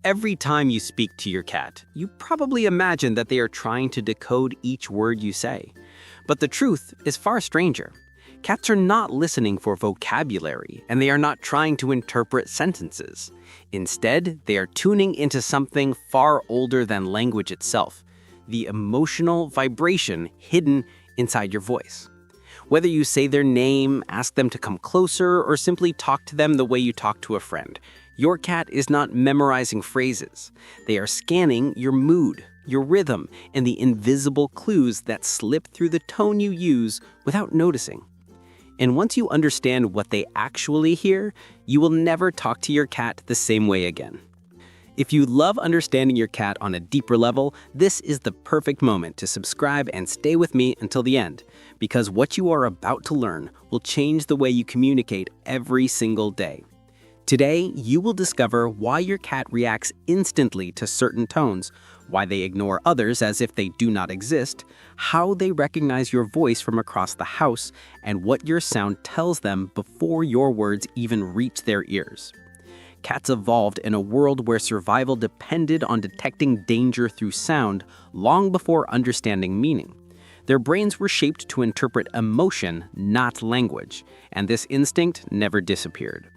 Every time you speak to your cat, you probably imagine that they are trying to decode each word you say. But the truth is far stranger. Cats are not listening for vocabulary, and they are not trying to interpret sentences. Instead, they are tuning into something far older than language itself, the emotional vibration hidden inside your voice. Whether you say their name, ask them to come closer, or simply talk to them the way you talk to a friend, your cat is not memorizing phrases. They are scanning your mood, your rhythm, and the invisible clues that slip through the tone you use without noticing. And once you understand what they actually hear, you will never talk to your cat the same way again. If you love understanding your cat on a deeper level, this is the perfect moment to subscribe and stay with me until the end, because what you are about to learn will change the way you communicate every single day. Today, you will discover why your cat reacts instantly to certain tones, why they ignore others as if they do not exist, how they recognize your voice from across the house, and what your sound tells them before your words even reach their ears. Cats evolved in a world where survival depended on detecting danger through sound long before understanding meaning. Their brains were shaped to interpret emotion, not language, and this instinct never disappeared.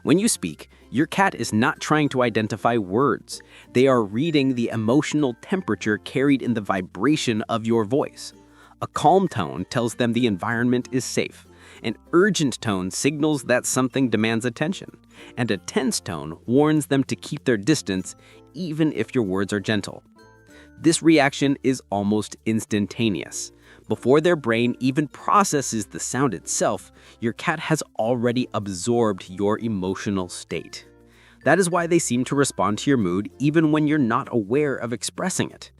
When you speak, your cat is not trying to identify words. They are reading the emotional temperature carried in the vibration of your voice. A calm tone tells them the environment is safe. An urgent tone signals that something demands attention. And a tense tone warns them to keep their distance, even if your words are gentle. This reaction is almost instantaneous. Before their brain even processes the sound itself, your cat has already absorbed your emotional state. That is why they seem to respond to your mood even when you're not aware of expressing it.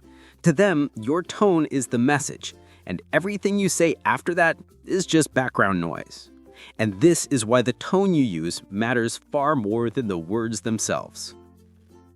To them, your tone is the message, and everything you say after that is just background noise. And this is why the tone you use matters far more than the words themselves.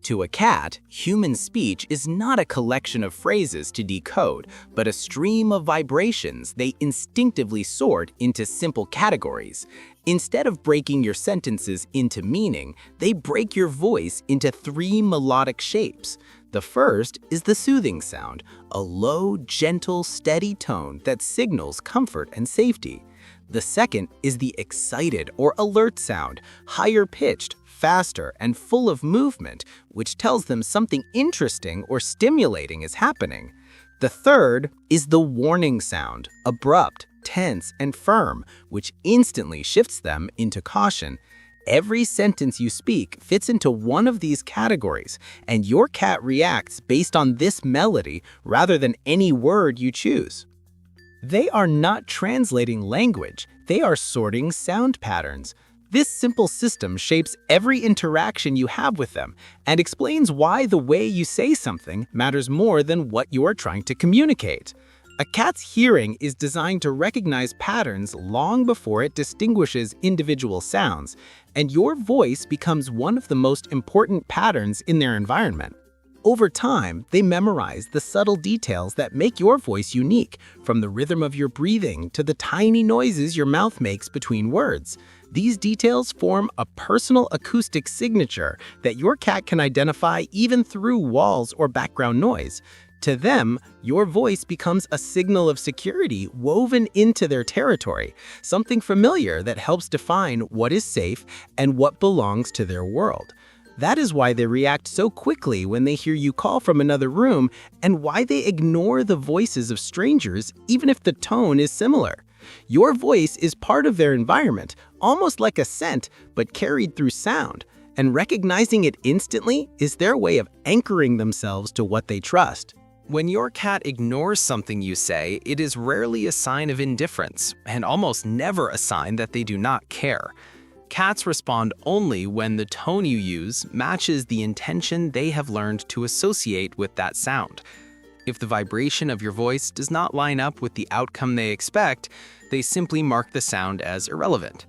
To a cat, human speech is not a collection of phrases to decode, but a stream of vibrations they instinctively sort into simple categories. Instead of breaking your sentences into meaning, they break your voice into 3 melodic shapes. The first is the soothing sound, a low, gentle, steady tone that signals comfort and safety. The second is the excited or alert sound, higher pitched, faster, and full of movement, which tells them something interesting or stimulating is happening. The third is the warning sound, abrupt, tense, and firm, which instantly shifts them into caution. Every sentence you speak fits into one of these categories, and your cat reacts based on this melody rather than any word you choose. They are not translating language, they are sorting sound patterns. This simple system shapes every interaction you have with them and explains why the way you say something matters more than what you are trying to communicate. A cat's hearing is designed to recognize patterns long before it distinguishes individual sounds, and your voice becomes one of the most important patterns in their environment. Over time, they memorize the subtle details that make your voice unique, from the rhythm of your breathing to the tiny noises your mouth makes between words. These details form a personal acoustic signature that your cat can identify even through walls or background noise. To them, your voice becomes a signal of security woven into their territory, something familiar that helps define what is safe and what belongs to their world. That is why they react so quickly when they hear you call from another room and why they ignore the voices of strangers even if the tone is similar. Your voice is part of their environment, almost like a scent, but carried through sound. And recognizing it instantly is their way of anchoring themselves to what they trust. When your cat ignores something you say, it is rarely a sign of indifference, and almost never a sign that they do not care. Cats respond only when the tone you use matches the intention they have learned to associate with that sound. If the vibration of your voice does not line up with the outcome they expect, they simply mark the sound as irrelevant.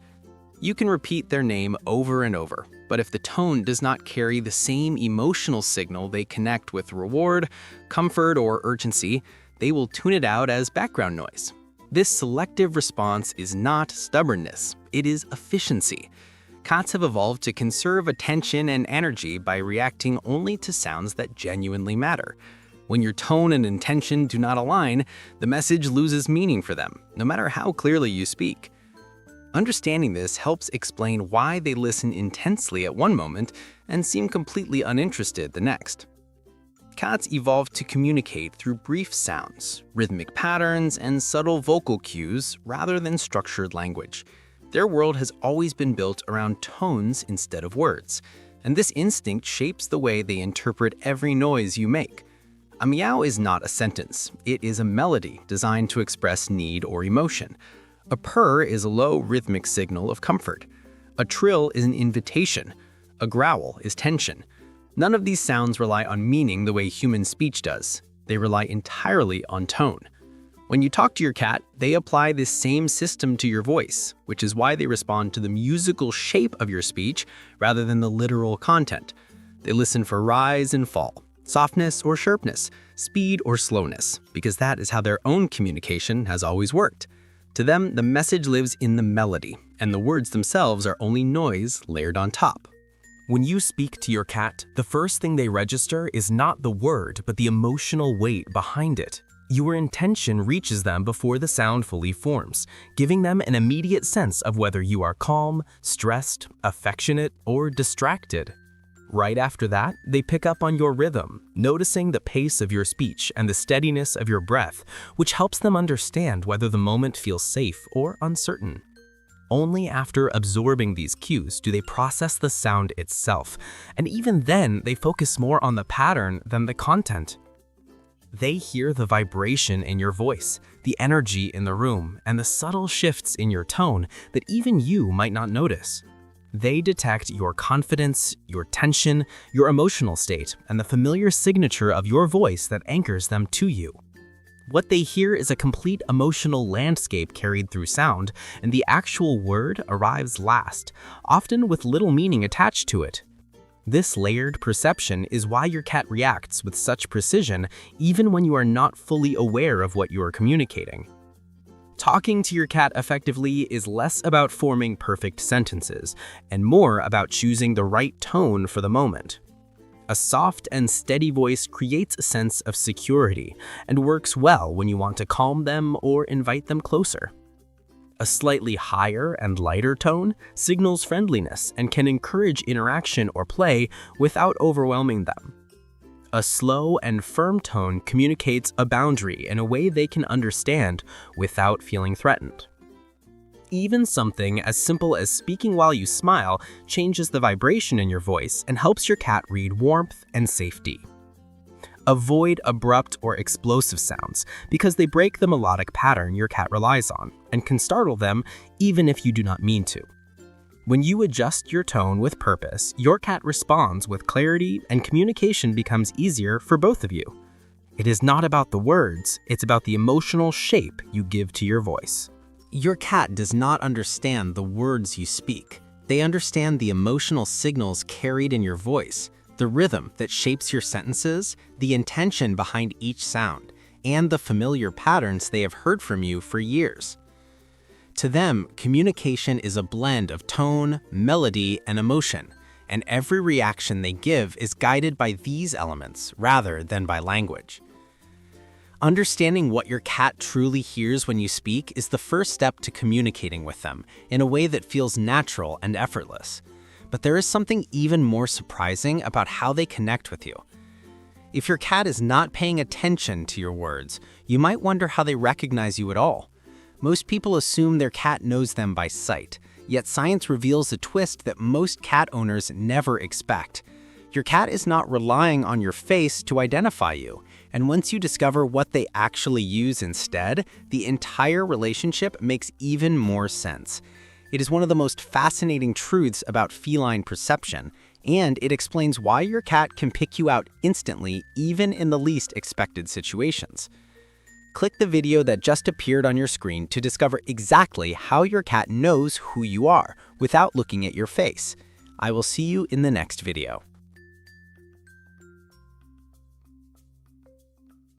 You can repeat their name over and over, but if the tone does not carry the same emotional signal they connect with reward, comfort, or urgency, they will tune it out as background noise. This selective response is not stubbornness, it is efficiency. Cats have evolved to conserve attention and energy by reacting only to sounds that genuinely matter. When your tone and intention do not align, the message loses meaning for them, no matter how clearly you speak. Understanding this helps explain why they listen intensely at one moment and seem completely uninterested the next. Cats evolved to communicate through brief sounds, rhythmic patterns, and subtle vocal cues rather than structured language. Their world has always been built around tones instead of words, and this instinct shapes the way they interpret every noise you make. A meow is not a sentence, it is a melody designed to express need or emotion. A purr is a low rhythmic signal of comfort. A trill is an invitation. A growl is tension. None of these sounds rely on meaning the way human speech does. They rely entirely on tone. When you talk to your cat, they apply this same system to your voice, which is why they respond to the musical shape of your speech rather than the literal content. They listen for rise and fall, softness or sharpness, speed or slowness, because that is how their own communication has always worked. To them, the message lives in the melody, and the words themselves are only noise layered on top. When you speak to your cat, the first thing they register is not the word, but the emotional weight behind it. Your intention reaches them before the sound fully forms, giving them an immediate sense of whether you are calm, stressed, affectionate, or distracted. Right after that, they pick up on your rhythm, noticing the pace of your speech and the steadiness of your breath, which helps them understand whether the moment feels safe or uncertain. Only after absorbing these cues do they process the sound itself, and even then they focus more on the pattern than the content. They hear the vibration in your voice, the energy in the room, and the subtle shifts in your tone that even you might not notice. They detect your confidence, your tension, your emotional state, and the familiar signature of your voice that anchors them to you. What they hear is a complete emotional landscape carried through sound, and the actual word arrives last, often with little meaning attached to it. This layered perception is why your cat reacts with such precision even when you are not fully aware of what you are communicating. Talking to your cat effectively is less about forming perfect sentences and more about choosing the right tone for the moment. A soft and steady voice creates a sense of security and works well when you want to calm them or invite them closer. A slightly higher and lighter tone signals friendliness and can encourage interaction or play without overwhelming them. A slow and firm tone communicates a boundary in a way they can understand without feeling threatened. Even something as simple as speaking while you smile changes the vibration in your voice and helps your cat read warmth and safety. Avoid abrupt or explosive sounds because they break the melodic pattern your cat relies on and can startle them even if you do not mean to. When you adjust your tone with purpose, your cat responds with clarity and communication becomes easier for both of you. It is not about the words, it's about the emotional shape you give to your voice. Your cat does not understand the words you speak. They understand the emotional signals carried in your voice, the rhythm that shapes your sentences, the intention behind each sound, and the familiar patterns they have heard from you for years. To them, communication is a blend of tone, melody, and emotion, and every reaction they give is guided by these elements rather than by language. Understanding what your cat truly hears when you speak is the first step to communicating with them in a way that feels natural and effortless. But there is something even more surprising about how they connect with you. If your cat is not paying attention to your words, you might wonder how they recognize you at all. Most people assume their cat knows them by sight, yet science reveals a twist that most cat owners never expect. Your cat is not relying on your face to identify you, and once you discover what they actually use instead, the entire relationship makes even more sense. It is one of the most fascinating truths about feline perception, and it explains why your cat can pick you out instantly even in the least expected situations. Click the video that just appeared on your screen to discover exactly how your cat knows who you are without looking at your face. I will see you in the next video.